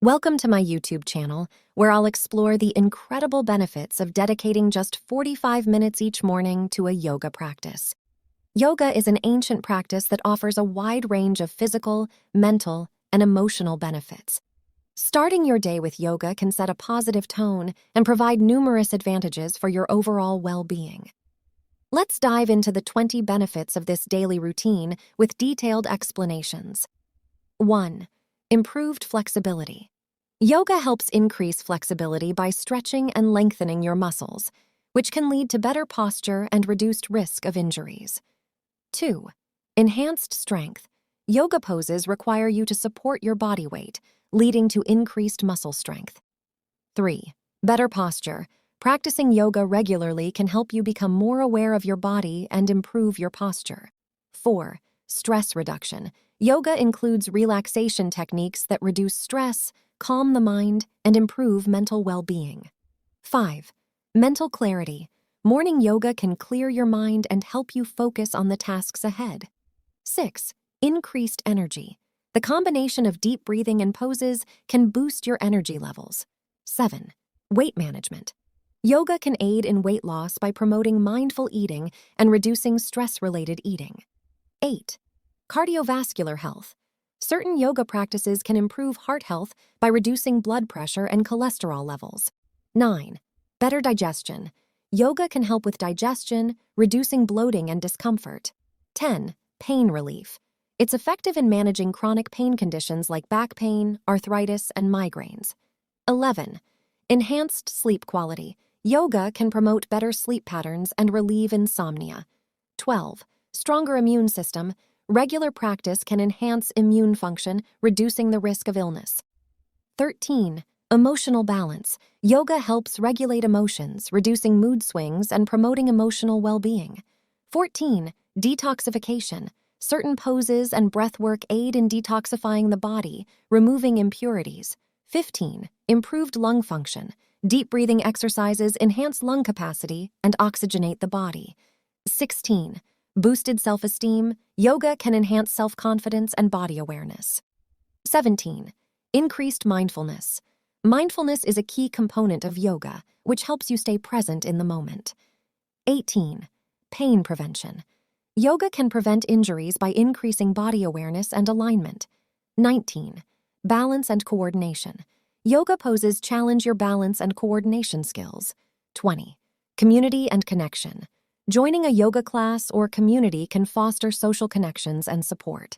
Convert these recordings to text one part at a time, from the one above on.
Welcome to my YouTube channel, where I'll explore the incredible benefits of dedicating just 45 minutes each morning to a yoga practice. Yoga is an ancient practice that offers a wide range of physical, mental, and emotional benefits. Starting your day with yoga can set a positive tone and provide numerous advantages for your overall well-being. Let's dive into the 20 benefits of this daily routine with detailed explanations. 1. Improved flexibility. Yoga helps increase flexibility by stretching and lengthening your muscles, which can lead to better posture and reduced risk of injuries. 2. Enhanced strength. Yoga poses require you to support your body weight, leading to increased muscle strength. 3. Better posture. Practicing yoga regularly can help you become more aware of your body and improve your posture. 4. Stress reduction. Yoga includes relaxation techniques that reduce stress, calm the mind, and improve mental well-being. 5. Mental clarity. Morning yoga can clear your mind and help you focus on the tasks ahead. 6. Increased energy. The combination of deep breathing and poses can boost your energy levels. 7. Weight management. Yoga can aid in weight loss by promoting mindful eating and reducing stress-related eating. 8. Cardiovascular health. Certain yoga practices can improve heart health by reducing blood pressure and cholesterol levels. 9. Better digestion. Yoga can help with digestion, reducing bloating and discomfort. 10. Pain relief. It's effective in managing chronic pain conditions like back pain, arthritis, and migraines. 11. Enhanced sleep quality. Yoga can promote better sleep patterns and relieve insomnia. 12. Stronger immune system. Regular practice can enhance immune function, reducing the risk of illness. 13. Emotional balance. Yoga helps regulate emotions, reducing mood swings and promoting emotional well-being. 14. Detoxification. Certain poses and breathwork aid in detoxifying the body, removing impurities. 15. Improved lung function. Deep breathing exercises enhance lung capacity and oxygenate the body. 16. Boosted self-esteem. Yoga can enhance self-confidence and body awareness. 17. Increased mindfulness. Mindfulness is a key component of yoga, which helps you stay present in the moment. 18. Pain prevention. Yoga can prevent injuries by increasing body awareness and alignment. 19. Balance and coordination. Yoga poses challenge your balance and coordination skills. 20. Community and connection. Joining a yoga class or community can foster social connections and support.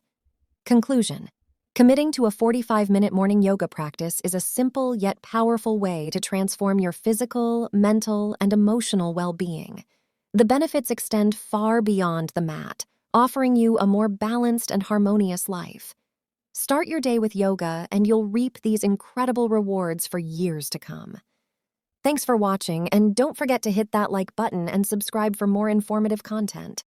Conclusion. Committing to a 45-minute morning yoga practice is a simple yet powerful way to transform your physical, mental, and emotional well-being. The benefits extend far beyond the mat, offering you a more balanced and harmonious life. Start your day with yoga, and you'll reap these incredible rewards for years to come. Thanks for watching, and don't forget to hit that like button and subscribe for more informative content.